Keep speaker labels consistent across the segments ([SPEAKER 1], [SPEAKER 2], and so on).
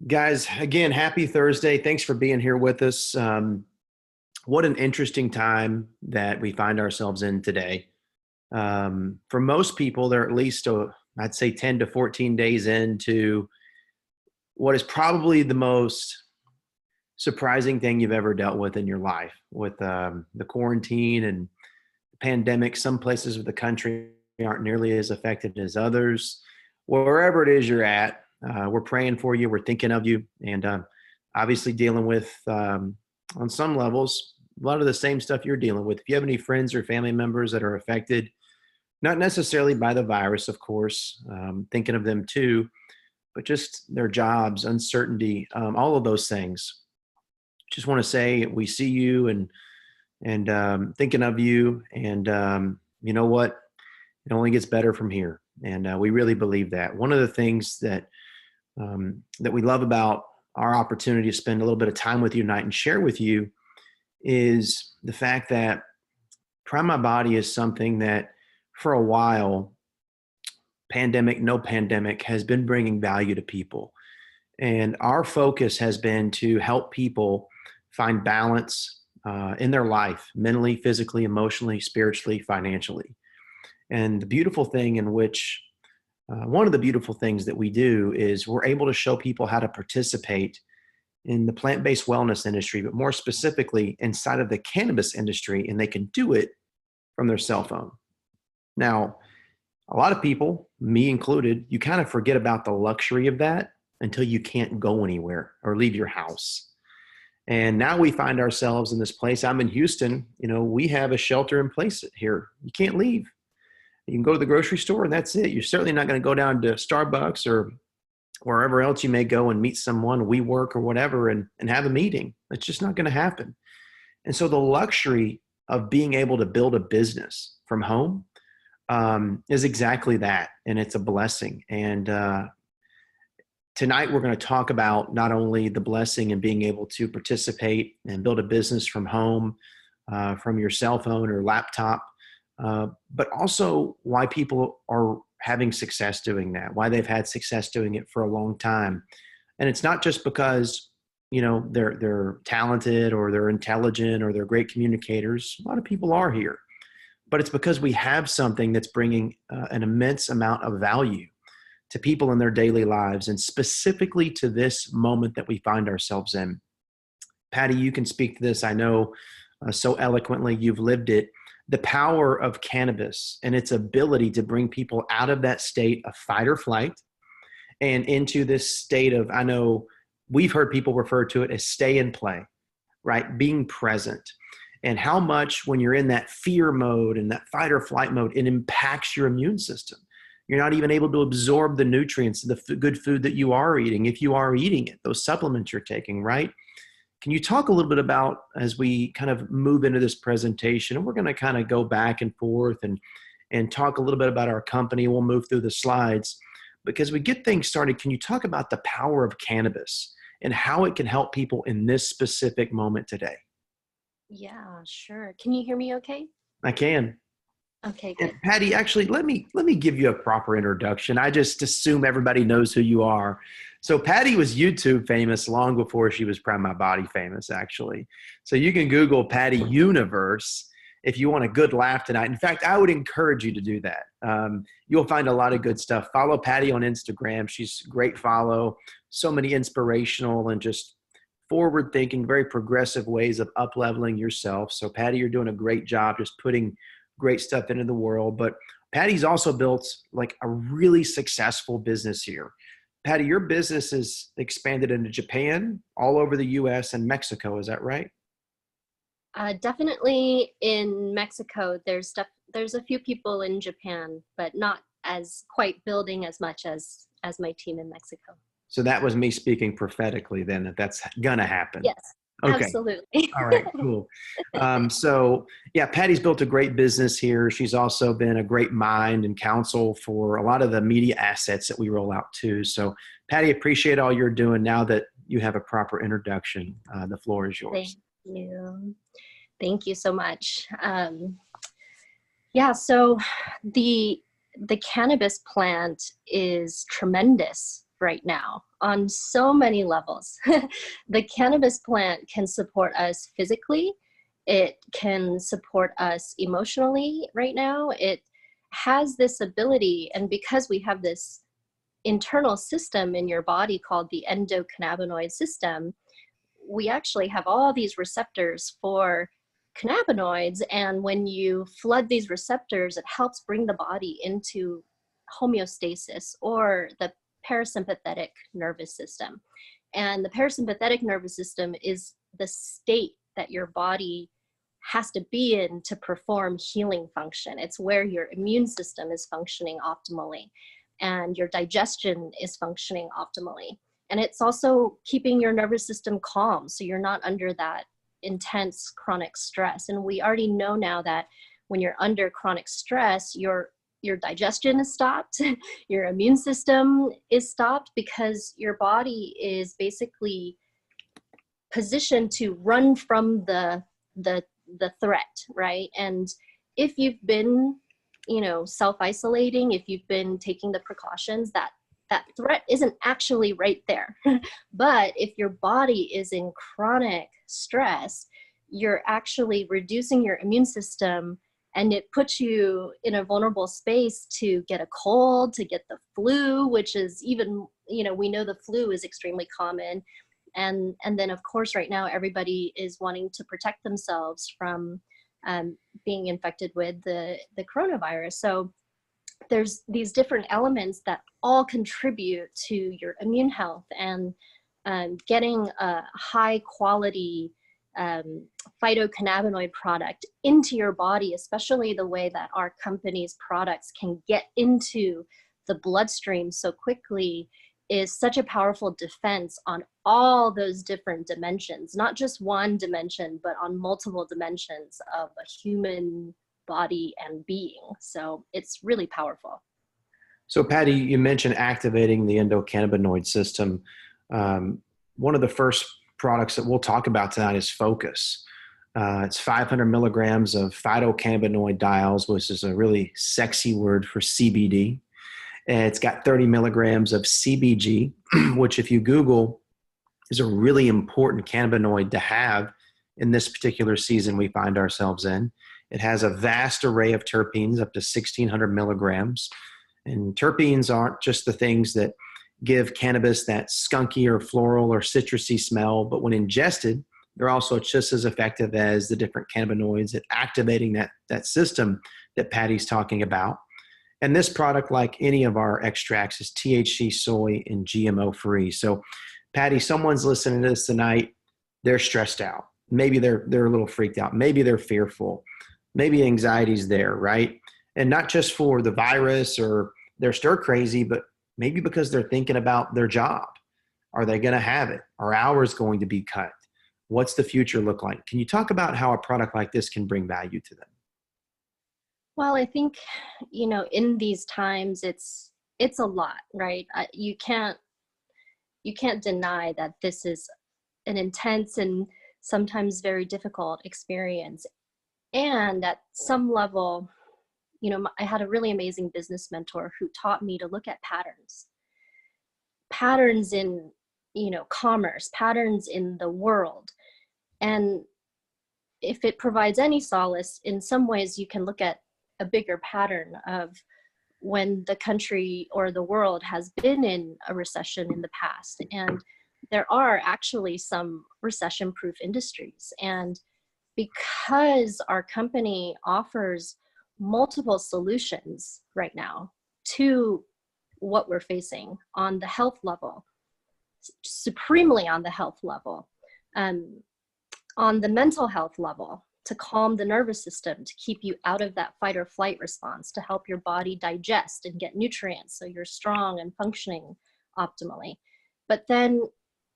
[SPEAKER 1] Guys, again, happy Thursday. Thanks for being here with us. What an interesting time that we find ourselves in today. For most people, they're at least, I'd say, 10 to 14 days into what is probably the most surprising thing you've ever dealt with in your life with the quarantine and the pandemic. Some places of the country aren't nearly as affected as others. Wherever it is you're at, we're praying for you. We're thinking of you, and obviously dealing with, on some levels, a lot of the same stuff you're dealing with. If you have any friends or family members that are affected, not necessarily by the virus, of course, thinking of them too, but just their jobs, uncertainty, all of those things. Just want to say we see you and thinking of you, and you know what? It only gets better from here, and we really believe that. One of the things that we love about our opportunity to spend a little bit of time with you tonight and share with you is the fact that Prime My Body is something that for a while, pandemic, no pandemic, has been bringing value to people. And our focus has been to help people find balance in their life, mentally, physically, emotionally, spiritually, financially. And the beautiful thing in which one of the beautiful things that we do is we're able to show people how to participate in the plant-based wellness industry, but more specifically inside of the cannabis industry, and they can do it from their cell phone. Now, a lot of people, me included, you kind of forget about the luxury of that until you can't go anywhere or leave your house. And now we find ourselves in this place. I'm in Houston. We have a shelter in place here. You can't leave. You can go to the grocery store and that's it. You're certainly not going to go down to Starbucks or wherever else you may go and meet someone, WeWork or whatever, and have a meeting. It's just not going to happen. And so the luxury of being able to build a business from home is exactly that. And it's a blessing. And tonight we're going to talk about not only the blessing and being able to participate and build a business from home, from your cell phone or laptop, but also why people are having success doing that, why they've had success doing it for a long time. And it's not just because, they're talented or they're intelligent or they're great communicators. A lot of people are here, but it's because we have something that's bringing an immense amount of value to people in their daily lives, and specifically to this moment that we find ourselves in. Patty, you can speak to this. I know so eloquently. You've lived it. The power of cannabis and its ability to bring people out of that state of fight or flight and into this state of, I know we've heard people refer to it as stay and play, right? Being present. And how much when you're in that fear mode and that fight or flight mode, it impacts your immune system. You're not even able to absorb the nutrients, the good food that you are eating, if you are eating it, those supplements you're taking, right? Can you talk a little bit about, as we kind of move into this presentation, and we're going to kind of go back and forth and talk a little bit about our company. We'll move through the slides. Because we get things started, can you talk about the power of cannabis and how it can help people in this specific moment today?
[SPEAKER 2] Yeah, sure. Can you hear me okay?
[SPEAKER 1] I can.
[SPEAKER 2] Okay,
[SPEAKER 1] And
[SPEAKER 2] good.
[SPEAKER 1] Patty, actually, let me give you a proper introduction. I just assume everybody knows who you are. So Patty was YouTube famous long before she was Prime My Body famous, actually. So you can Google Patty Universe if you want a good laugh tonight. In fact, I would encourage you to do that. You'll find a lot of good stuff. Follow Patty on Instagram. She's a great follow. So many inspirational and just forward-thinking, very progressive ways of up-leveling yourself. So Patty, you're doing a great job just putting great stuff into the world. But Patty's also built like a really successful business here. Patty, your business has expanded into Japan, all over the US and Mexico. Is that right?
[SPEAKER 2] Definitely in Mexico, there's a few people in Japan, but not as quite building as much as my team in Mexico.
[SPEAKER 1] So that was me speaking prophetically then, that that's gonna happen.
[SPEAKER 2] Yes,
[SPEAKER 1] Okay.
[SPEAKER 2] absolutely.
[SPEAKER 1] All right, cool. So yeah, Patty's built a great business here. She's also been a great mind and counsel for a lot of the media assets that we roll out too. So Patty, appreciate all you're doing. Now that you have a proper introduction, the floor is
[SPEAKER 2] Thank
[SPEAKER 1] yours.
[SPEAKER 2] you. Thank you so much. Yeah, so the cannabis plant is tremendous right now on so many levels. The cannabis plant can support us physically. It can support us emotionally right now. It has this ability, and because we have this internal system in your body called the endocannabinoid system, we actually have all these receptors for cannabinoids. And when you flood these receptors, it helps bring the body into homeostasis, or the parasympathetic nervous system. And the parasympathetic nervous system is the state that your body has to be in to perform healing function. It's where your immune system is functioning optimally and your digestion is functioning optimally. And it's also keeping your nervous system calm, so you're not under that intense chronic stress. And we already know now that when you're under chronic stress, your digestion is stopped, your immune system is stopped, because your body is basically positioned to run from the threat, right? And if you've been, self-isolating, if you've been taking the precautions, that threat isn't actually right there. But if your body is in chronic stress, you're actually reducing your immune system, and it puts you in a vulnerable space to get a cold, to get the flu, which is even, we know the flu is extremely common. And then, of course, right now, everybody is wanting to protect themselves from being infected with the coronavirus. So there's these different elements that all contribute to your immune health, and getting a high quality phytocannabinoid product into your body, especially the way that our company's products can get into the bloodstream so quickly, is such a powerful defense on all those different dimensions, not just one dimension, but on multiple dimensions of a human body and being. So it's really powerful.
[SPEAKER 1] So Patty, you mentioned activating the endocannabinoid system. One of the first products that we'll talk about tonight is Focus. It's 500 milligrams of phytocannabinoid diols, which is a really sexy word for CBD. And it's got 30 milligrams of CBG, which if you Google is a really important cannabinoid to have in this particular season we find ourselves in. It has a vast array of terpenes, up to 1,600 milligrams. And terpenes aren't just the things that give cannabis that skunky or floral or citrusy smell, but when ingested, they're also just as effective as the different cannabinoids at activating that system that Patty's talking about. And this product, like any of our extracts, is THC, soy, and GMO free. So, Patty, someone's listening to this tonight, they're stressed out. Maybe they're a little freaked out. Maybe they're fearful. Maybe anxiety's there, right? And not just for the virus or they're stir crazy, but maybe because they're thinking about their job. Are they going to have it? Are hours going to be cut? What's the future look like? Can you talk about how a product like this can bring value to them?
[SPEAKER 2] Well, I think, in these times, it's a lot, right? You can't deny that this is an intense and sometimes very difficult experience. And at some level, I had a really amazing business mentor who taught me to look at patterns in, commerce, patterns in the world. And if it provides any solace, in some ways you can look at a bigger pattern of when the country or the world has been in a recession in the past. And there are actually some recession-proof industries. And because our company offers multiple solutions right now to what we're facing on the health level, supremely on the health level, on the mental health level, to calm the nervous system, to keep you out of that fight or flight response, to help your body digest and get nutrients so you're strong and functioning optimally. But then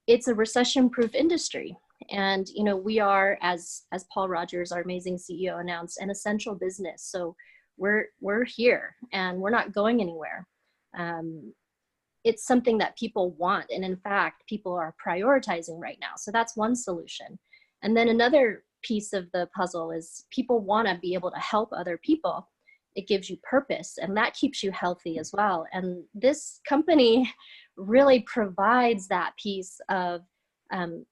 [SPEAKER 2] it's a recession-proof industry. And, we are, as Paul Rogers, our amazing CEO, announced, an essential business. So we're here and we're not going anywhere. It's something that people want. And in fact, people are prioritizing right now. So that's one solution. And then another piece of the puzzle is people want to be able to help other people. it gives you purpose, and that keeps you healthy as well. And this company really provides that piece of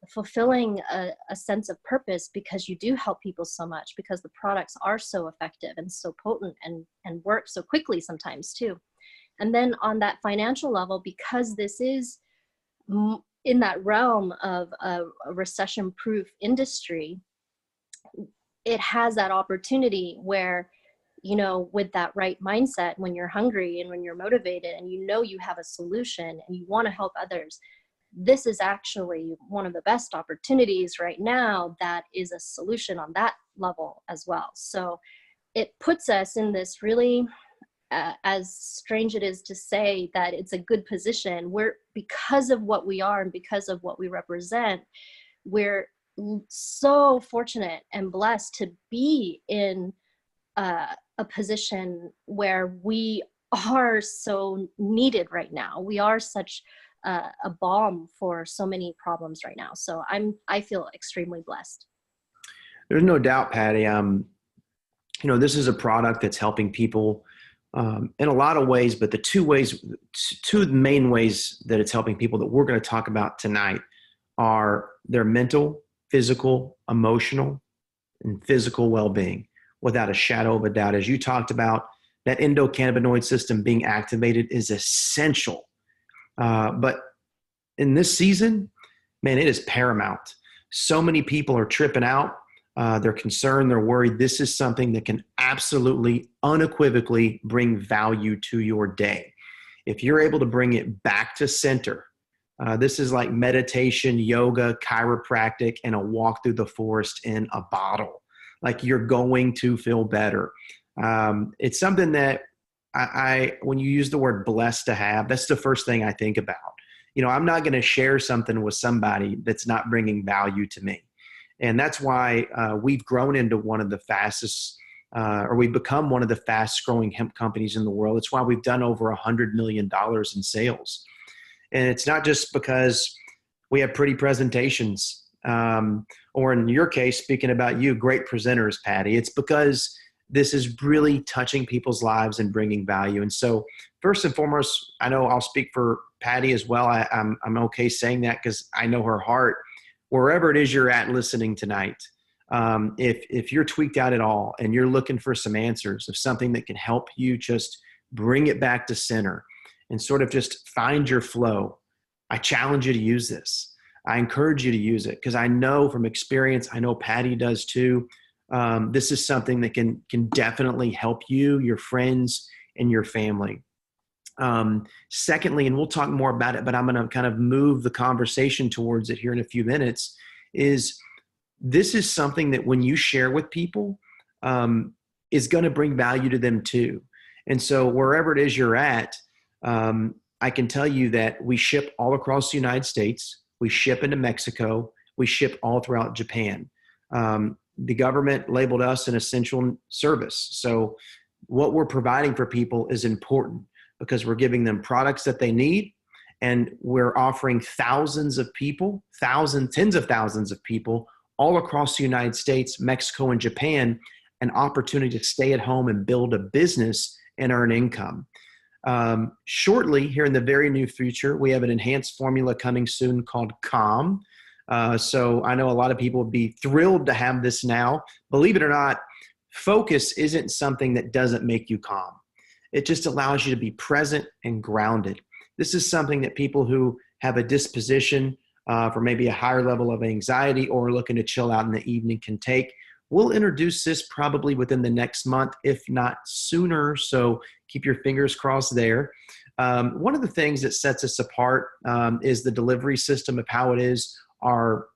[SPEAKER 2] fulfilling a sense of purpose, because you do help people so much, because the products are so effective and so potent and work so quickly sometimes too. And then on that financial level, because this is in that realm of a recession-proof industry, it has that opportunity where, you know, with that right mindset, when you're hungry and when you're motivated and you know you have a solution and you want to help others, this is actually one of the best opportunities right now that is a solution on that level as well. So it puts us in this really, as strange it is to say that it's a good position, we're, because of what we are and because of what we represent, we're so fortunate and blessed to be in a position where we are so needed right now. We are such a balm for so many problems right now. So I feel extremely blessed.
[SPEAKER 1] There's no doubt, Patty. You know, this is a product that's helping people in a lot of ways, but the two main ways that it's helping people that we're going to talk about tonight are their mental, physical, emotional, and physical well-being, without a shadow of a doubt. As you talked about, that endocannabinoid system being activated is essential. But in this season, man, it is paramount. So many people are tripping out. They're concerned, they're worried. This is something that can absolutely, unequivocally bring value to your day. If you're able to bring it back to center, this is like meditation, yoga, chiropractic, and a walk through the forest in a bottle. Like, you're going to feel better. It's something that when you use the word blessed to have, that's the first thing I think about. You know, I'm not going to share something with somebody that's not bringing value to me. And that's why we've grown into one of the fastest, or we've become one of the fastest growing hemp companies in the world. It's why we've done over $100 million in sales. And it's not just because we have pretty presentations, or in your case, speaking about you, great presenters, Patty. It's because this is really touching people's lives and bringing value. And so first and foremost, I know I'll speak for Patty as well. I'm okay saying that because I know her heart. Wherever it is you're at listening tonight, if you're tweaked out at all and you're looking for some answers of something that can help you just bring it back to center and sort of just find your flow, I challenge you to use this. I encourage you to use it because I know from experience, I know Patty does too. This is something that can definitely help you, your friends, and your family. Secondly, and we'll talk more about it, but I'm going to kind of move the conversation towards it here in a few minutes, is this is something that when you share with people, is going to bring value to them too. And so wherever it is you're at, I can tell you that we ship all across the United States. We ship into Mexico. We ship all throughout Japan. The government labeled us an essential service. So what we're providing for people is important because we're giving them products that they need. And we're offering thousands of people, tens of thousands of people all across the United States, Mexico, and Japan, an opportunity to stay at home and build a business and earn income. Shortly, here in the very near future, we have an enhanced formula coming soon called Calm. So I know a lot of people would be thrilled to have this now. Believe it or not, focus isn't something that doesn't make you calm. It just allows you to be present and grounded. This is something that people who have a disposition for maybe a higher level of anxiety or looking to chill out in the evening can take. We'll introduce this probably within the next month, if not sooner. So keep your fingers crossed there. One of the things that sets us apart is the delivery system of how it is. Our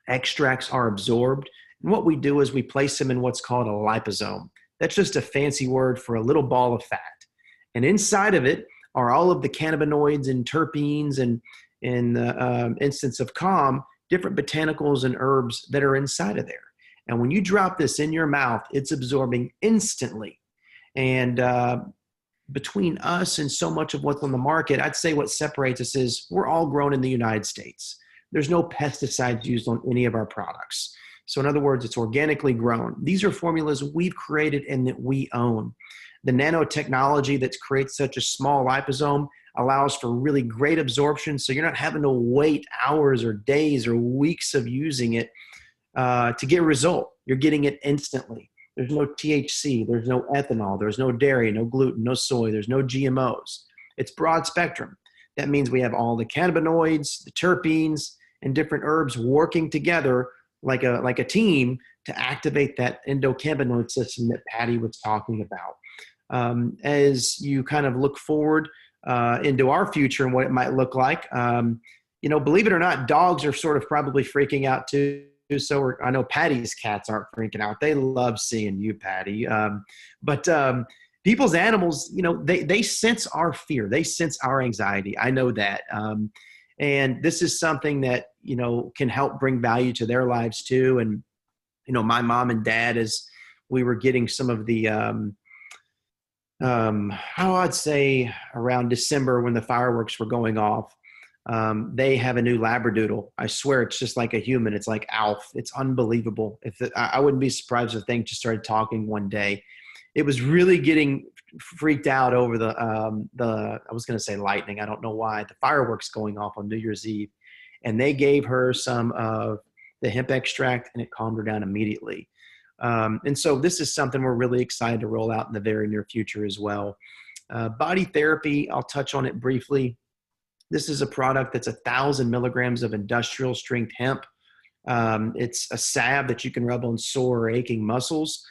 [SPEAKER 1] extracts are absorbed. And what we do is we place them in what's called a liposome. That's just a fancy word for a little ball of fat. And inside of it are all of the cannabinoids and terpenes and in the instance of Calm, different botanicals and herbs that are inside of there. And when you drop this in your mouth, it's absorbing instantly. And between us and so much of what's on the market, I'd say what separates us is we're all grown in the United States. There's no pesticides used on any of our products. So in other words, it's organically grown. These are formulas we've created and that we own. The nanotechnology that creates such a small liposome allows for really great absorption. So you're not having to wait hours or days or weeks of using it to get a result. You're getting it instantly. There's no THC, there's no ethanol, there's no dairy, no gluten, no soy, there's no GMOs. It's broad spectrum. That means we have all the cannabinoids, the terpenes, and different herbs working together like a team to activate that endocannabinoid system that Patty was talking about. As you kind of look forward into our future and what it might look like, believe it or not, dogs are sort of probably freaking out too. So I know Patty's cats aren't freaking out. They love seeing you, Patty. But people's animals, they sense our fear. They sense our anxiety. I know that. And this is something that, can help bring value to their lives too. And, my mom and dad, as we were getting some of the, I'd say around December when the fireworks were going off, they have a new Labradoodle. I swear it's just like a human. It's like Alf. It's unbelievable. I wouldn't be surprised if the thing just started talking one day. It was really getting freaked out over I was going to say lightning. I don't know why. The fireworks going off on New Year's Eve. And they gave her some of the hemp extract and it calmed her down immediately. And so this is something we're really excited to roll out in the very near future as well. Body therapy, I'll touch on it briefly. This is a product that's 1,000 milligrams of industrial strength hemp. It's a salve that you can rub on sore or aching muscles.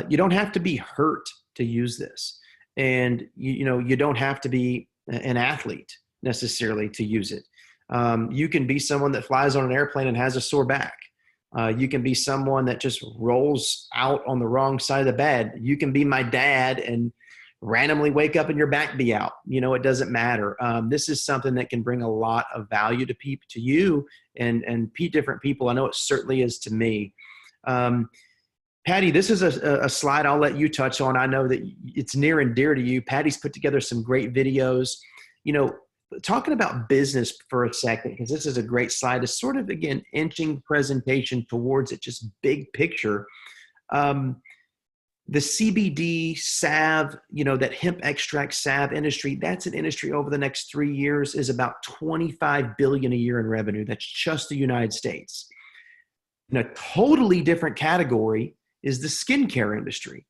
[SPEAKER 1] You don't have to be hurt to use this. And you don't have to be an athlete necessarily to use it. You can be someone that flies on an airplane and has a sore back. You can be someone that just rolls out on the wrong side of the bed. You can be my dad and randomly wake up and your back be out. It doesn't matter. This is something that can bring a lot of value to people, to you and different people. I know it certainly is to me. Patty, this is a slide I'll let you touch on. I know that it's near and dear to you. Patty's put together some great videos. Talking about business for a second, because this is a great slide. It's sort of, again, inching presentation towards it, just big picture. The CBD salve, that hemp extract salve industry, that's an industry over the next 3 years is about $25 billion a year in revenue. That's just the United States. In a totally different category is the skincare industry.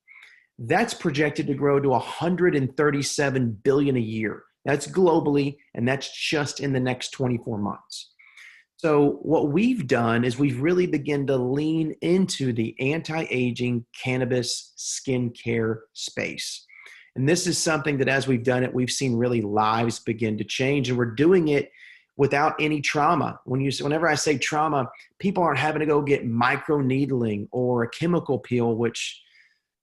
[SPEAKER 1] That's projected to grow to $137 billion a year. That's globally, and that's just in the next 24 months. So what we've done is we've really begun to lean into the anti-aging cannabis skincare space. And this is something that as we've done it, we've seen really lives begin to change, and we're doing it without any trauma. Whenever I say trauma, people aren't having to go get micro needling or a chemical peel, which,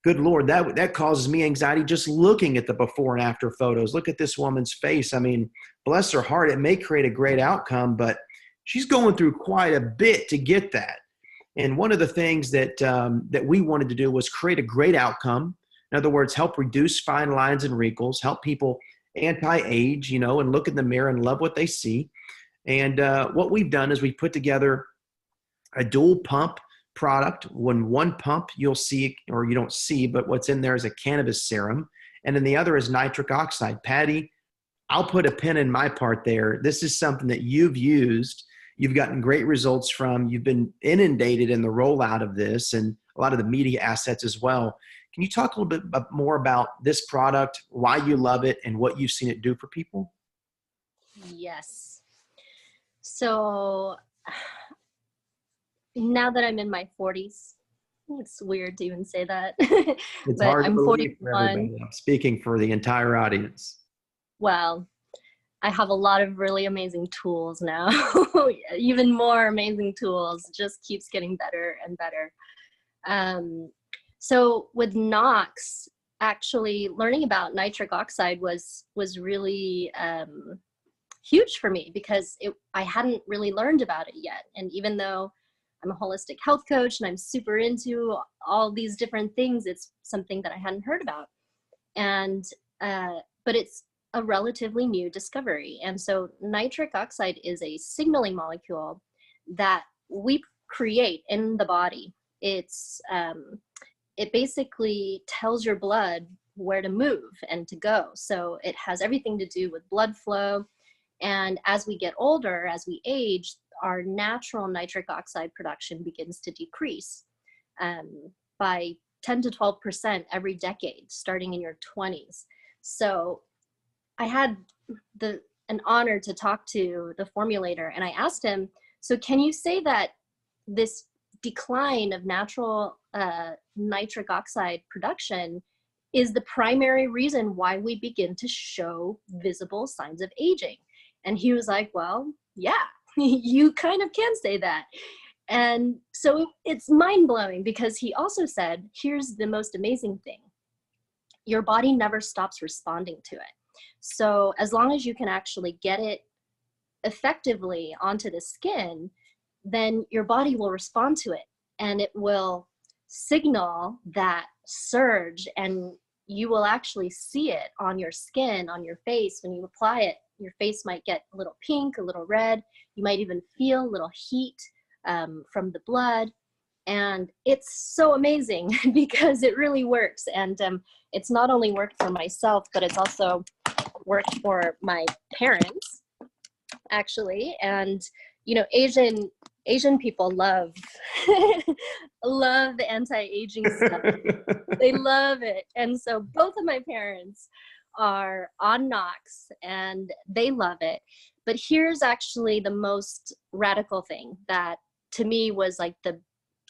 [SPEAKER 1] good Lord, that causes me anxiety just looking at the before and after photos. Look at this woman's face. I mean, bless her heart, it may create a great outcome, but she's going through quite a bit to get that. And one of the things that we wanted to do was create a great outcome. In other words, help reduce fine lines and wrinkles, help people anti-age, and look in the mirror and love what they see. And what we've done is we put together a dual pump product. When one pump you'll see, or you don't see, but what's in there is a cannabis serum, and then the other is nitric oxide. Patty, I'll put a pin in my part there. This is something that you've used. You've gotten great results from. You've been inundated in the rollout of this and a lot of the media assets as well. Can you talk a little bit more about this product, why you love it, and what you've seen it do for people?
[SPEAKER 2] Yes. So now that I'm in my 40s, it's weird to even say that.
[SPEAKER 1] It's
[SPEAKER 2] but
[SPEAKER 1] hard
[SPEAKER 2] I'm
[SPEAKER 1] to believe
[SPEAKER 2] 41.
[SPEAKER 1] for everybody. I'm speaking for the entire audience.
[SPEAKER 2] Well, I have a lot of really amazing tools now. Even more amazing tools. Just keeps getting better and better. So with Nox, actually learning about nitric oxide was really huge for me because I hadn't really learned about it yet. And even though I'm a holistic health coach and I'm super into all these different things, it's something that I hadn't heard about. And but it's a relatively new discovery. And so nitric oxide is a signaling molecule that we create in the body. It basically tells your blood where to move and to go. So it has everything to do with blood flow. And as we get older, as we age, our natural nitric oxide production begins to decrease by 10 to 12% every decade, starting in your 20s. So I had an honor to talk to the formulator, and I asked him, so can you say that this decline of natural nitric oxide production is the primary reason why we begin to show visible signs of aging? And he was like, well, yeah, you kind of can say that. And so it's mind-blowing, because he also said, here's the most amazing thing. Your body never stops responding to it. So as long as you can actually get it effectively onto the skin, then your body will respond to it, and it will signal that surge, and you will actually see it on your skin, on your face. When you apply it, your face might get a little pink, a little red. You might even feel a little heat from the blood. And it's so amazing because it really works. And it's not only worked for myself, but it's also worked for my parents, actually. And, you know, Asian people love love the anti-aging stuff. They love it. And so both of my parents are on Nox and they love it. But here's actually the most radical thing that to me was like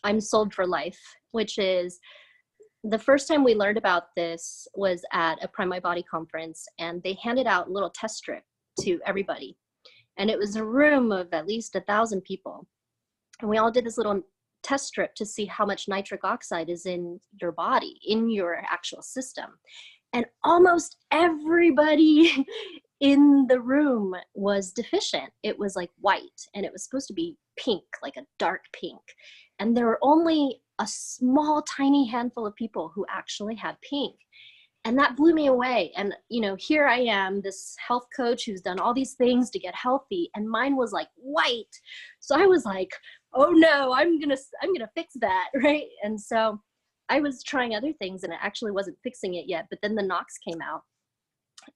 [SPEAKER 2] I'm sold for life, which is the first time we learned about this was at a Prime My Body conference, and they handed out a little test strip to everybody. And it was a room of at least 1,000 people. And we all did this little test strip to see how much nitric oxide is in your body, in your actual system. And almost everybody in the room was deficient. It was like white, and it was supposed to be pink, like a dark pink. And there were only a small, tiny handful of people who actually had pink. And that blew me away. And, you know, here I am, this health coach who's done all these things to get healthy, and mine was like white. So I was like, oh no, I'm gonna fix that, right? And so I was trying other things, and it actually wasn't fixing it yet. But then the Nox came out.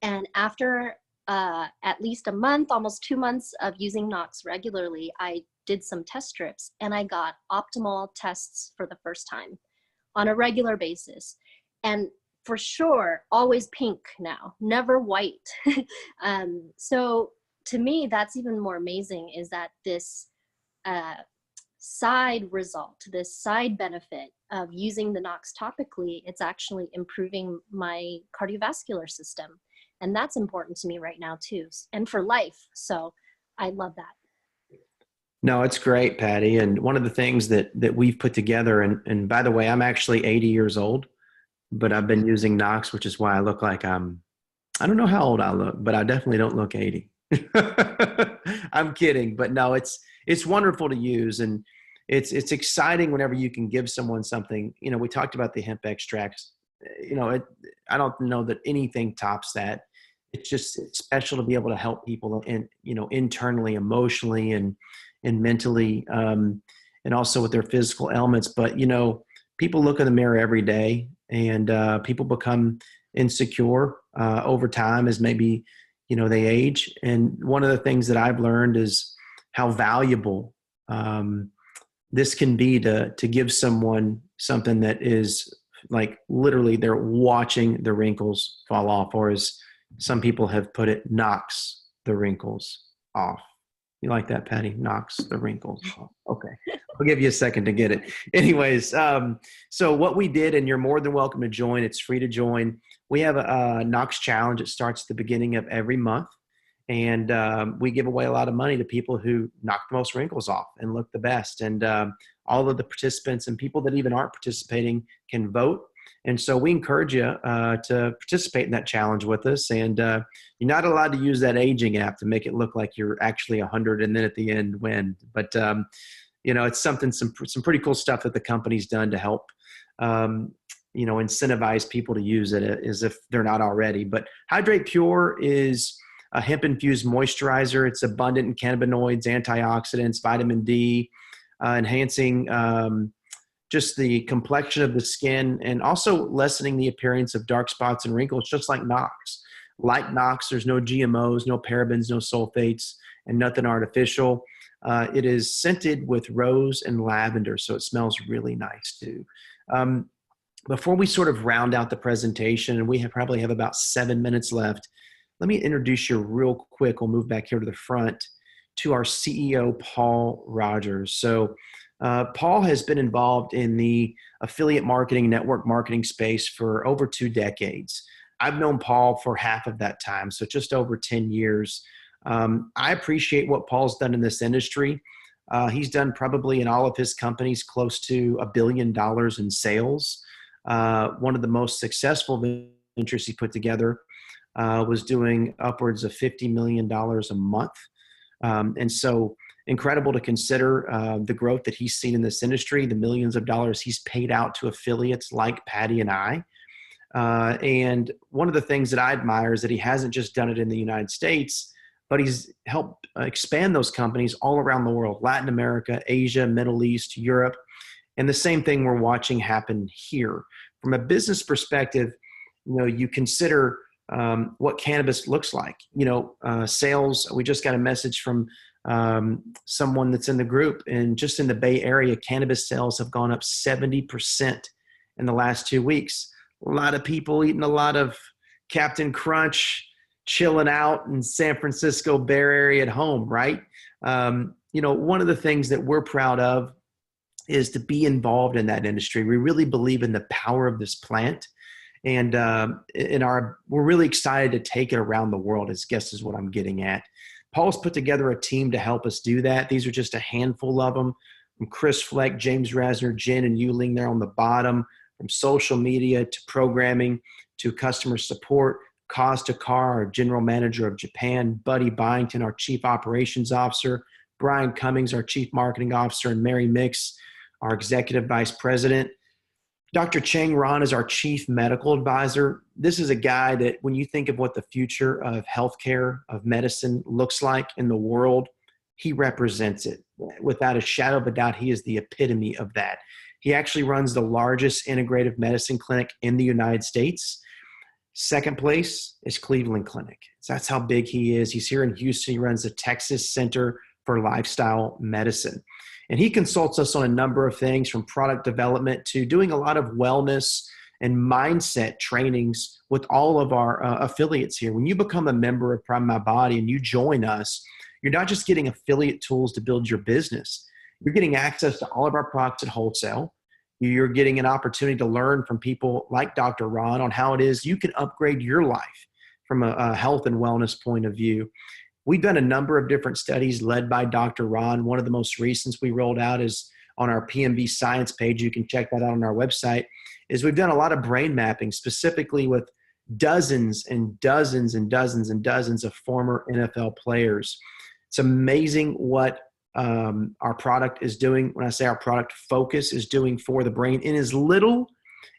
[SPEAKER 2] And after at least a month, almost 2 months of using Nox regularly, I did some test strips, and I got optimal tests for the first time on a regular basis. And for sure, always pink now, never white. So to me, that's even more amazing, is that this side result, this side benefit of using the Nox topically, it's actually improving my cardiovascular system. And that's important to me right now too, and for life. So I love that.
[SPEAKER 1] No, it's great, Patty. And one of the things that we've put together, and by the way, I'm actually 80 years old, but I've been using Nox, which is why I look like I don't know how old I look, but I definitely don't look 80. I'm kidding, but no, it's wonderful to use. And it's exciting whenever you can give someone something. You know, we talked about the hemp extracts. You know, I don't know that anything tops that. It's special to be able to help people internally, emotionally, and mentally, and also with their physical ailments. But, you know, people look in the mirror every day, and people become insecure over time as maybe, you know, they age. And one of the things that I've learned is how valuable this can be to give someone something that is like literally they're watching the wrinkles fall off, or as some people have put it, knocks the wrinkles off. You like that, Patty? Knocks the wrinkles off. Okay. I'll give you a second to get it. Anyways, so what we did, and you're more than welcome to join. It's free to join. We have a Nox challenge. It starts at the beginning of every month. And we give away a lot of money to people who knock the most wrinkles off and look the best. And all of the participants and people that even aren't participating can vote. And so we encourage you to participate in that challenge with us. And you're not allowed to use that aging app to make it look like you're actually 100 and then at the end win. But, you know, it's some pretty cool stuff that the company's done to help, you know, incentivize people to use it as if they're not already. But Hydrate Pure is a hemp-infused moisturizer. It's abundant in cannabinoids, antioxidants, vitamin D, enhancing just the complexion of the skin, and also lessening the appearance of dark spots and wrinkles, just like Knox. Like Knox, there's no GMOs, no parabens, no sulfates, and nothing artificial. It is scented with rose and lavender, so it smells really nice too. Um, Before we sort of round out the presentation, and probably have about 7 minutes left, let me introduce you real quick. We'll move back here to the front to our CEO, Paul Rogers. So Paul has been involved in the affiliate marketing, network marketing space for over 2 decades. I've known Paul for half of that time, so just over 10 years. I appreciate what Paul's done in this industry. He's done probably in all of his companies close to $1 billion in sales. One of the most successful ventures he put together was doing upwards of $50 million a month. And so incredible to consider the growth that he's seen in this industry, the millions of dollars he's paid out to affiliates like Patty and I. And one of the things that I admire is that he hasn't just done it in the United States, but he's helped expand those companies all around the world: Latin America, Asia, Middle East, Europe. And the same thing we're watching happen here. From a business perspective, you consider what cannabis looks like. Sales, we just got a message from someone that's in the group, and just in the Bay Area, cannabis sales have gone up 70% in the last 2 weeks. A lot of people eating a lot of Captain Crunch, chilling out in San Francisco Bay Area at home, right? One of the things that we're proud of is to be involved in that industry. We really believe in the power of this plant, and we're really excited to take it around the world, I guess is what I'm getting at. Paul's put together a team to help us do that. These are just a handful of them, from Chris Fleck, James Rasner, Jen, and Yuling there on the bottom, from social media to programming to customer support. Kaz Takar, our general manager of Japan, Buddy Byington, our chief operations officer, Brian Cummings, our chief marketing officer, and Mary Mix, our executive vice president. Dr. Cheng Ron is our chief medical advisor. This is a guy that, when you think of what the future of healthcare, of medicine looks like in the world, he represents it. Without a shadow of a doubt, he is the epitome of that. He actually runs the largest integrative medicine clinic in the United States. Second place is Cleveland Clinic. So that's how big he is. He's here in Houston. He runs the Texas Center for Lifestyle Medicine. And he consults us on a number of things, from product development to doing a lot of wellness and mindset trainings with all of our affiliates here. When you become a member of Prime My Body and you join us, you're not just getting affiliate tools to build your business. You're getting access to all of our products at wholesale. You're getting an opportunity to learn from people like Dr. Ron on how it is you can upgrade your life from a health and wellness point of view. We've done a number of different studies led by Dr. Ron. One of the most recent we rolled out is on our PMB science page. You can check that out on our website. Is we've done a lot of brain mapping, specifically with dozens and dozens and dozens and dozens of former NFL players. It's amazing what our product is doing. When I say our product, Focus, is doing for the brain in as little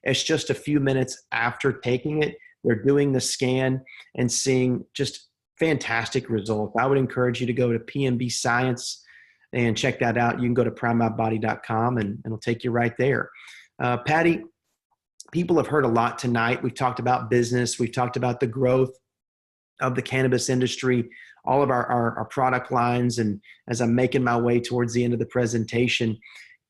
[SPEAKER 1] as just a few minutes after taking it. They're doing the scan and seeing just fantastic results. I would encourage you to go to PMB Science and check that out. You can go to primemybody.com and it'll take you right there. Patty, people have heard a lot tonight. We've talked about business. We've talked about the growth of the cannabis industry, all of our product lines. And as I'm making my way towards the end of the presentation,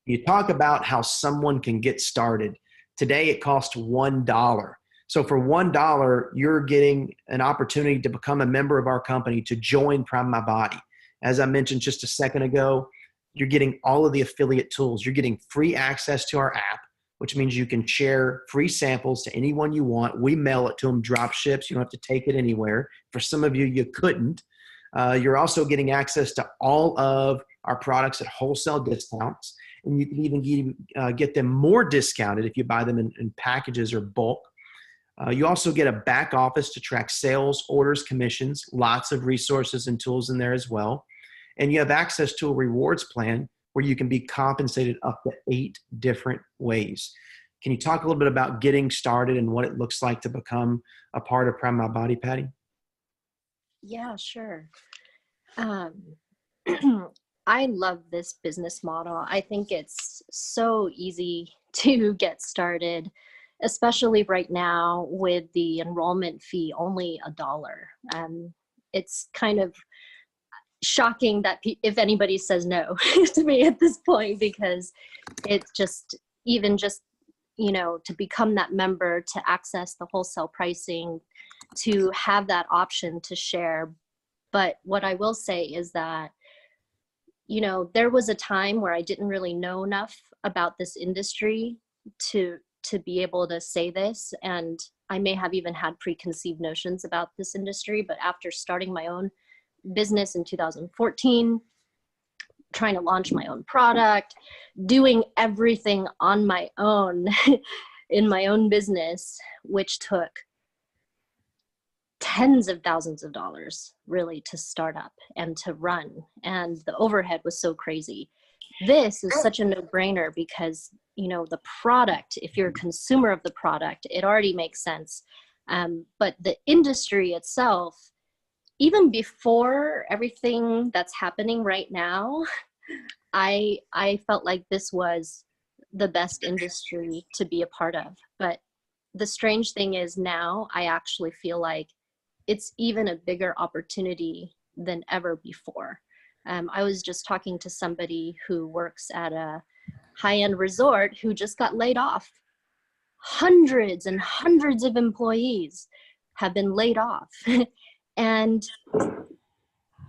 [SPEAKER 1] you talk about how someone can get started. Today it costs $1. So for $1, you're getting an opportunity to become a member of our company, to join Prime My Body. As I mentioned just a second ago, you're getting all of the affiliate tools. You're getting free access to our app, which means you can share free samples to anyone you want. We mail it to them, drop ships. You don't have to take it anywhere. For some of you, you couldn't. You're also getting access to all of our products at wholesale discounts. And you can even get them more discounted if you buy them in packages or bulk. You also get a back office to track sales, orders, commissions, lots of resources and tools in there as well. And you have access to a rewards plan where you can be compensated up to 8 different ways. Can you talk a little bit about getting started and what it looks like to become a part of Prime My Body, Patty?
[SPEAKER 2] Yeah, sure. I love this business model. I think it's so easy to get started, especially right now with the enrollment fee only $1. It's kind of shocking that if anybody says no to me at this point, because it's just, even just, you know, to become that member, to access the wholesale pricing, to have that option to share. But what I will say is that, you know, there was a time where I didn't really know enough about this industry to be able to say this, and I may have even had preconceived notions about this industry. But after starting my own business in 2014, trying to launch my own product, doing everything on my own in my own business, which took tens of thousands of dollars really to start up and to run. And the overhead was so crazy. This is such a no-brainer because, you know, the product, if you're a consumer of the product, it already makes sense. But the industry itself, even before everything that's happening right now, I felt like this was the best industry to be a part of. But the strange thing is now I actually feel like it's even a bigger opportunity than ever before. I was just talking to somebody who works at a high-end resort who just got laid off. Hundreds and hundreds of employees have been laid off. And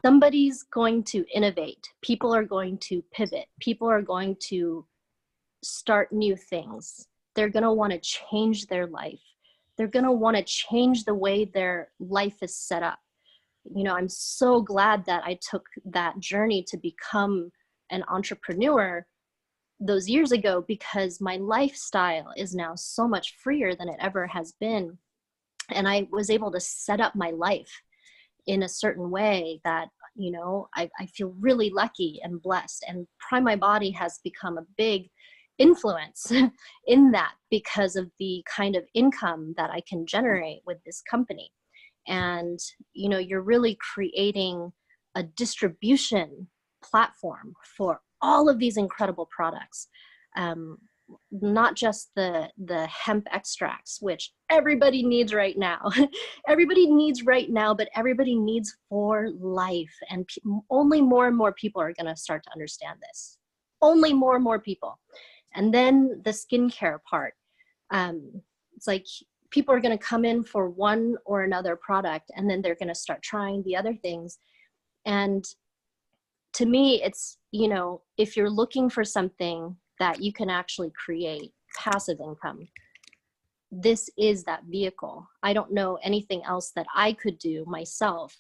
[SPEAKER 2] somebody's going to innovate. People are going to pivot. People are going to start new things. They're going to want to change their life. They're going to want to change the way their life is set up. You know, I'm so glad that I took that journey to become an entrepreneur those years ago, because my lifestyle is now so much freer than it ever has been. And I was able to set up my life in a certain way that, you know, I feel really lucky and blessed. And Prime My Body has become a big influence in that because of the kind of income that I can generate with this company. And, you know, you're really creating a distribution platform for all of these incredible products. Not just the hemp extracts, which everybody needs right now. Everybody needs right now, but everybody needs for life. And only more and more people are going to start to understand this. Only more and more people. And then the skincare part. It's like people are going to come in for one or another product, and then they're going to start trying the other things. And to me, it's, you know, if you're looking for something that you can actually create passive income, this is that vehicle. I don't know anything else that I could do myself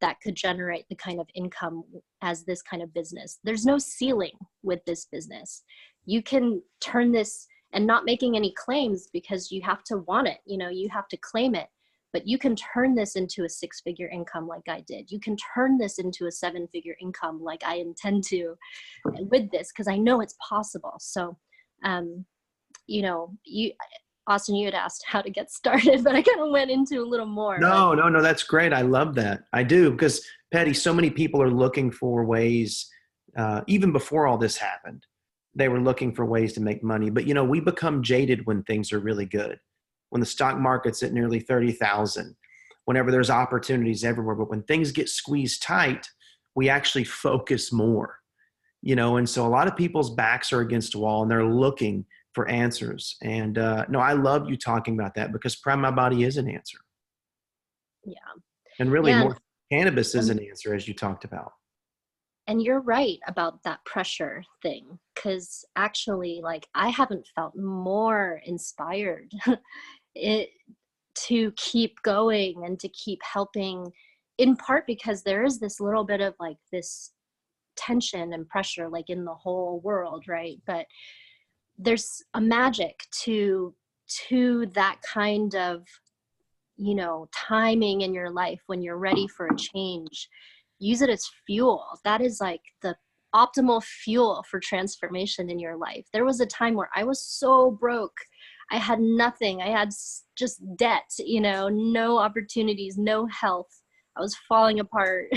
[SPEAKER 2] that could generate the kind of income as this kind of business. There's no ceiling with this business. You can turn this, and not making any claims because you have to want it, you know, you have to claim it, but you can turn this into a 6-figure income like I did. You can turn this into a 7-figure income like I intend to with this, because I know it's possible. So, you know, Austin, you had asked how to get started, but I kind of went into a little more.
[SPEAKER 1] No, that's great. I love that. I do, because Patty, so many people are looking for ways, even before all this happened, they were looking for ways to make money. But, you know, we become jaded when things are really good, when the stock market's at nearly 30,000, whenever there's opportunities everywhere. But when things get squeezed tight, we actually focus more, you know, and so a lot of people's backs are against a wall and they're looking for answers. And no, I love you talking about that, because Prime My Body is an answer.
[SPEAKER 2] Yeah.
[SPEAKER 1] And really
[SPEAKER 2] Yeah,
[SPEAKER 1] more cannabis is an answer, as you talked about.
[SPEAKER 2] and you're right about that pressure thing, because actually, like, I haven't felt more inspired to keep going and to keep helping, in part because there is this little bit of like this tension and pressure like in the whole world, right? But there's a magic to that kind of, you know, timing in your life when you're ready for a change. Use it as fuel. That is like the optimal fuel for transformation in your life. There was a time where I was so broke. I had nothing. I had just debt, you know, no opportunities, no health. I was falling apart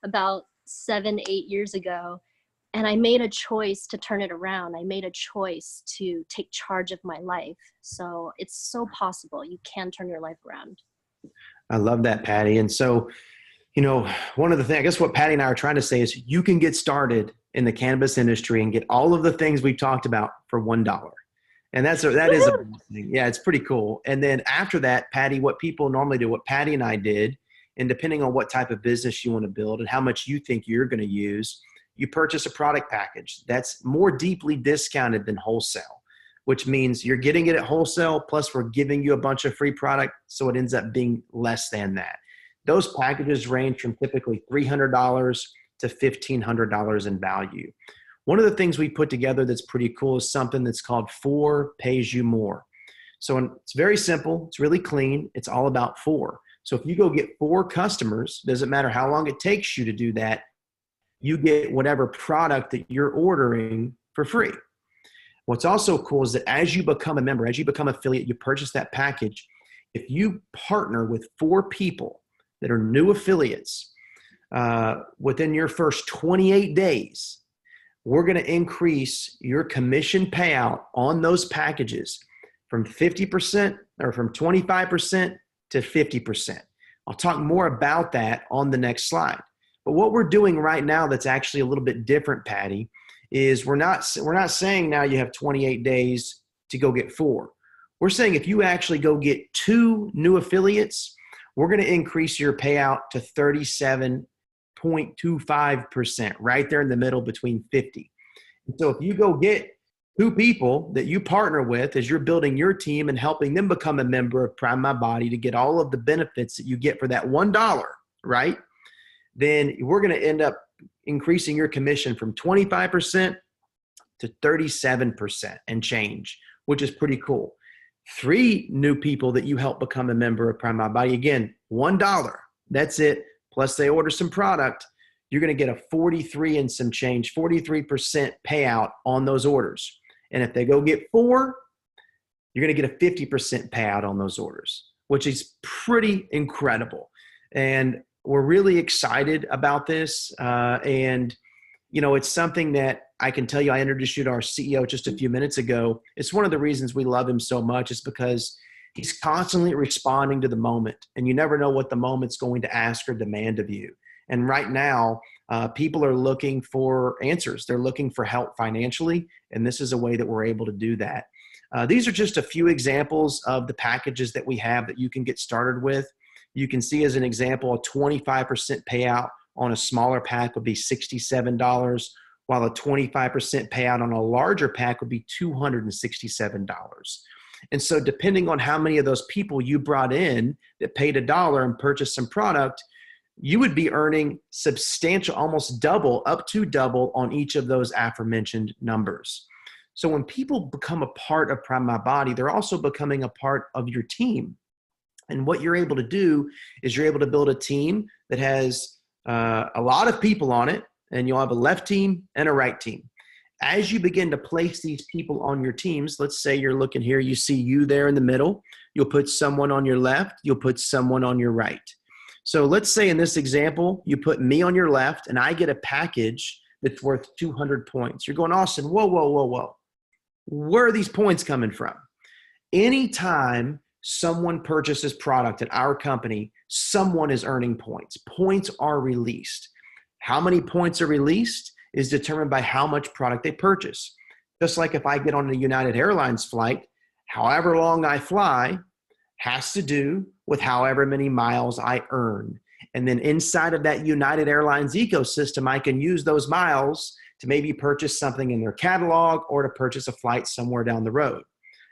[SPEAKER 2] about 7-8 years ago. And I made a choice to turn it around. I made a choice to take charge of my life. So it's so possible. You can turn your life around.
[SPEAKER 1] I love that, Patty. And so, one of the things, I guess what Patty and I are trying to say is you can get started in the cannabis industry and get all of the things we've talked about for $1. And that is a thing. Yeah, it's pretty cool. And then after that, Patty, what people normally do, what Patty and I did, and depending on what type of business you want to build and how much you think you're going to use, you purchase a product package that's more deeply discounted than wholesale, which means you're getting it at wholesale, plus we're giving you a bunch of free product, so it ends up being less than that. Those packages range from typically $300 to $1,500 in value. One of the things we put together that's pretty cool is something that's called 4 Pays You More. So it's very simple. It's really clean. It's all about 4. So if you go get 4 customers, doesn't matter how long it takes you to do that, you get whatever product that you're ordering for free. What's also cool is that as you become a member, as you become affiliate, you purchase that package. If you partner with 4 people that are new affiliates within your first 28 days, we're going to increase your commission payout on those packages from 50% or from 25% to 50%. I'll talk more about that on the next slide. But what we're doing right now that's actually a little bit different, Patty, is we're not saying now you have 28 days to go get 4. We're saying if you actually go get 2 new affiliates, we're going to increase your payout to 37.25%, right there in the middle between 50. And so if you go get 2 people that you partner with as you're building your team and helping them become a member of Prime My Body to get all of the benefits that you get for that $1, right? Then we're going to end up increasing your commission from 25% to 37% and change, which is pretty cool. 3 new people that you help become a member of Prime My Body, again, $1. That's it. Plus they order some product. You're going to get a 43 and some change, 43% payout on those orders. And if they go get 4, you're going to get a 50% payout on those orders, which is pretty incredible. And we're really excited about this. It's something that I can tell you, I introduced you to our CEO just a few minutes ago. It's one of the reasons we love him so much is because he's constantly responding to the moment, and you never know what the moment's going to ask or demand of you. And right now, people are looking for answers. They're looking for help financially, and this is a way that we're able to do that. These are just a few examples of the packages that we have that you can get started with. You can see as an example, a 25% payout on a smaller pack would be $67, while a 25% payout on a larger pack would be $267. And so depending on how many of those people you brought in that paid $1 and purchased some product, you would be earning substantial, almost double, up to double on each of those aforementioned numbers. So when people become a part of Prime My Body, they're also becoming a part of your team. And what you're able to do is you're able to build a team that has a lot of people on it, and you'll have a left team and a right team. As you begin to place these people on your teams, let's say you're looking here, you see you there in the middle, you'll put someone on your left, you'll put someone on your right. So let's say in this example, you put me on your left and I get a package that's worth 200 points. You're going, Austin, whoa, whoa, whoa, whoa. Where are these points coming from? Anytime someone purchases product at our company, someone is earning points. Points are released. How many points are released is determined by how much product they purchase. Just like if I get on a United Airlines flight, however long I fly has to do with however many miles I earn. And then inside of that United Airlines ecosystem, I can use those miles to maybe purchase something in their catalog or to purchase a flight somewhere down the road.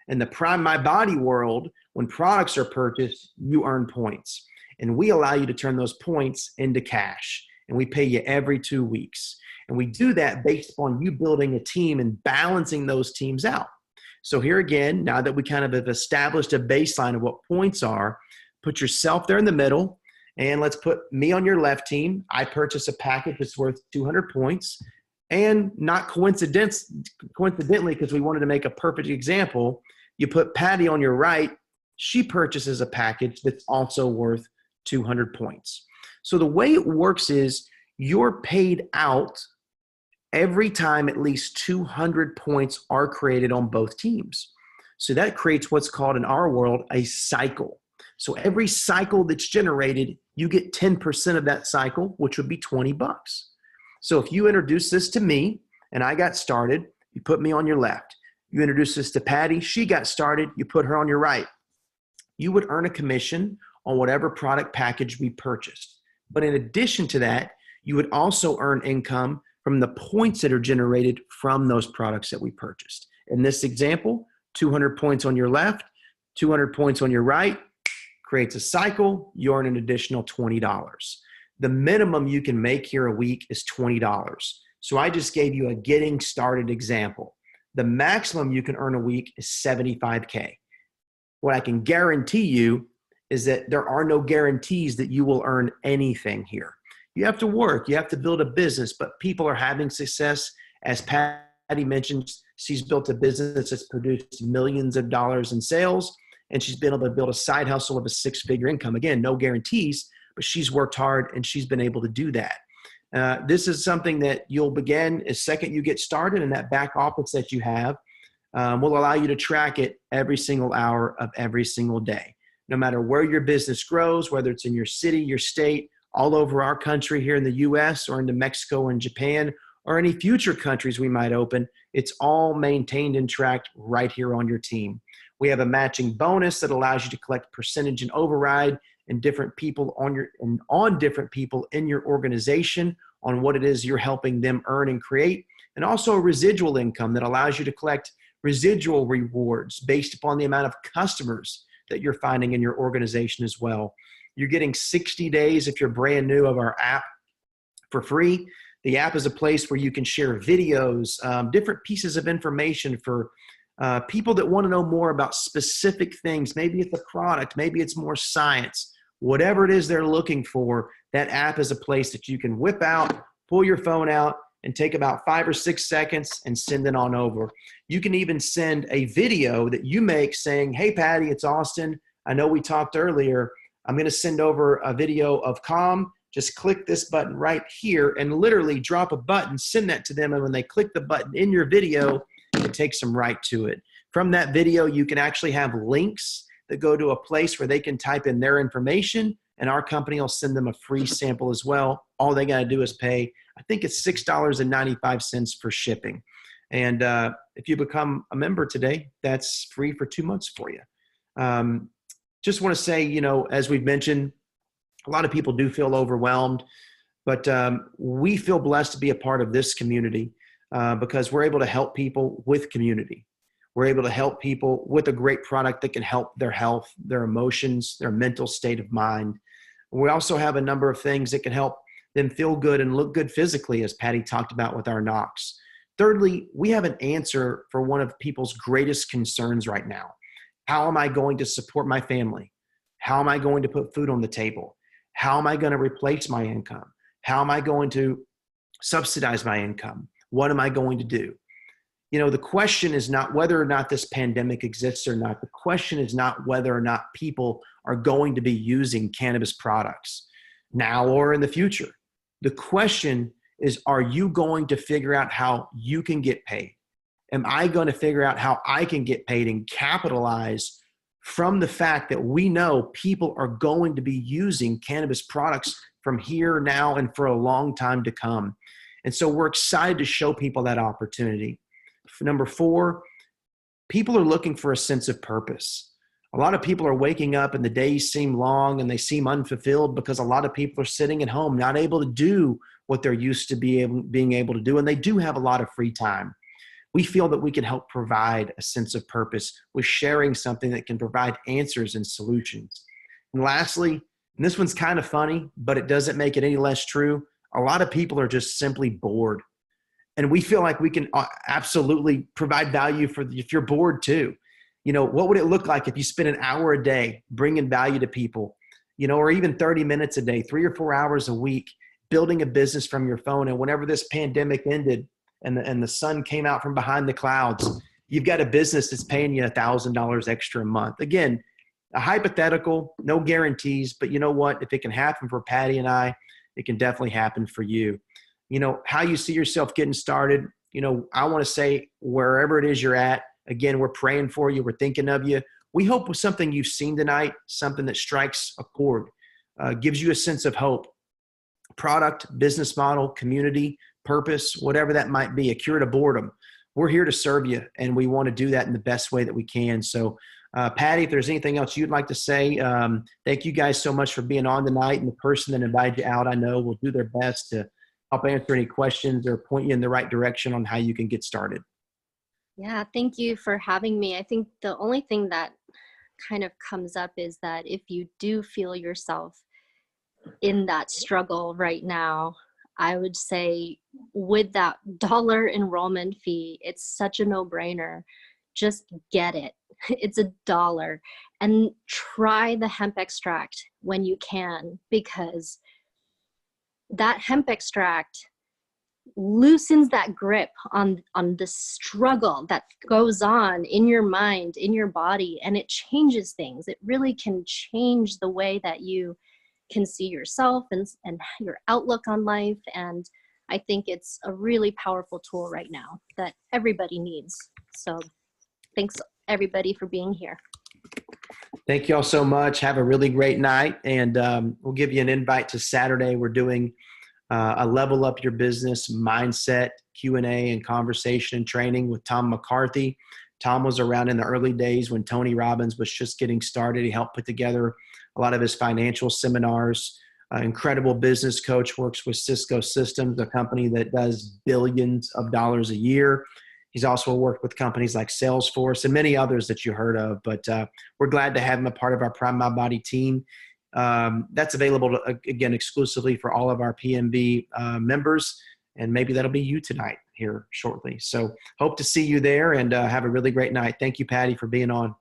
[SPEAKER 1] In the Prime My Body world, when products are purchased, you earn points. And we allow you to turn those points into cash. And we pay you every 2 weeks. And we do that based upon you building a team and balancing those teams out. So here again, now that we kind of have established a baseline of what points are, put yourself there in the middle, and let's put me on your left team. I purchase a package that's worth 200 points. And not coincidentally, because we wanted to make a perfect example, you put Patty on your right. She purchases a package that's also worth 200 points. So the way it works is you're paid out every time at least 200 points are created on both teams. So that creates what's called in our world a cycle. So every cycle that's generated, you get 10% of that cycle, which would be $20. So if you introduce this to me and I got started, you put me on your left. You introduce this to Patty, she got started, you put her on your right. You would earn a commission on whatever product package we purchased. But in addition to that, you would also earn income from the points that are generated from those products that we purchased. In this example, 200 points on your left, 200 points on your right, creates a cycle, you earn an additional $20. The minimum you can make here a week is $20. So I just gave you a getting started example. The maximum you can earn a week is $75K. What I can guarantee you is that there are no guarantees that you will earn anything here. You have to work, you have to build a business, but people are having success. As Patty mentioned, she's built a business that's produced millions of dollars in sales, and she's been able to build a side hustle of a six-figure income. Again, no guarantees, but she's worked hard and she's been able to do that. This is something that you'll begin as second you get started, and that back office that you have will allow you to track it every single hour of every single day. No matter where your business grows, whether it's in your city, your state, all over our country here in the US or into Mexico and Japan, or any future countries we might open, it's all maintained and tracked right here on your team. We have a matching bonus that allows you to collect percentage and override and different people on different people in your organization on what it is you're helping them earn and create, and also a residual income that allows you to collect residual rewards based upon the amount of customers that you're finding in your organization as well. You're getting 60 days if you're brand new of our app for free. The app is a place where you can share videos, different pieces of information for people that want to know more about specific things. Maybe it's a product, maybe it's more science, whatever it is they're looking for. That app is a place that you can whip out, pull your phone out, and take about 5 or 6 seconds and send it on over. You can even send a video that you make saying, hey, Patty, it's Austin. I know we talked earlier. I'm going to send over a video of calm. Just click this button right here and literally drop a button, send that to them. And when they click the button in your video, it takes them right to it. From that video, you can actually have links that go to a place where they can type in their information, and our company will send them a free sample as well. All they got to do is pay, I think it's $6.95 for shipping. And if you become a member today, that's free for 2 months for you. Just want to say, you know, as we've mentioned, a lot of people do feel overwhelmed, but we feel blessed to be a part of this community because we're able to help people with community. We're able to help people with a great product that can help their health, their emotions, their mental state of mind. We also have a number of things that can help them feel good and look good physically, as Patty talked about with our Knox. Thirdly, we have an answer for one of people's greatest concerns right now. How am I going to support my family? How am I going to put food on the table? How am I going to replace my income? How am I going to subsidize my income? What am I going to do? You know, the question is not whether or not this pandemic exists or not. The question is not whether or not people are going to be using cannabis products now or in the future. The question is, are you going to figure out how you can get paid? Am I going to figure out how I can get paid and capitalize from the fact that we know people are going to be using cannabis products from here, now, and for a long time to come? And so we're excited to show people that opportunity. Number 4, people are looking for a sense of purpose. A lot of people are waking up and the days seem long and they seem unfulfilled because a lot of people are sitting at home, not able to do what they're used to being able to do. And they do have a lot of free time. We feel that we can help provide a sense of purpose with sharing something that can provide answers and solutions. And lastly, and this one's kind of funny, but it doesn't make it any less true, a lot of people are just simply bored. And we feel like we can absolutely provide value if you're bored too. You know, what would it look like if you spent an hour a day bringing value to people, you know, or even 30 minutes a day, 3 or 4 hours a week, building a business from your phone. And whenever this pandemic ended and the sun came out from behind the clouds, you've got a business that's paying you $1,000 extra a month. Again, a hypothetical, no guarantees, but you know what? If it can happen for Patty and I, it can definitely happen for you. how you see yourself getting started. I want to say wherever it is you're at, again, we're praying for you. We're thinking of you. We hope with something you've seen tonight, something that strikes a chord, gives you a sense of hope, product, business model, community, purpose, whatever that might be, a cure to boredom. We're here to serve you, and we want to do that in the best way that we can. So, Patty, if there's anything else you'd like to say, thank you guys so much for being on tonight. And the person that invited you out, I know, will do their best to help answer any questions or point you in the right direction on how you can get started.
[SPEAKER 2] Yeah, thank you for having me. I think the only thing that kind of comes up is that if you do feel yourself in that struggle right now, I would say with that dollar enrollment fee, it's such a no-brainer. Just get it. It's $1 and try the hemp extract when you can, because that hemp extract loosens that grip on the struggle that goes on in your mind, in your body, and it changes things. It really can change the way that you can see yourself and your outlook on life. And I think it's a really powerful tool right now that everybody needs. So thanks everybody for being here.
[SPEAKER 1] Thank you all so much. Have a really great night. And we'll give you an invite to Saturday. We're doing a level up your business mindset Q&A and conversation and training with Tom McCarthy. Tom was around in the early days when Tony Robbins was just getting started. He helped put together a lot of his financial seminars. Incredible business coach, works with Cisco Systems, a company that does billions of dollars a year. He's also worked with companies like Salesforce and many others that you heard of. But we're glad to have him a part of our Prime My Body team. That's available, again, exclusively for all of our PMB members. And maybe that'll be you tonight here shortly. So hope to see you there, and have a really great night. Thank you, Patty, for being on.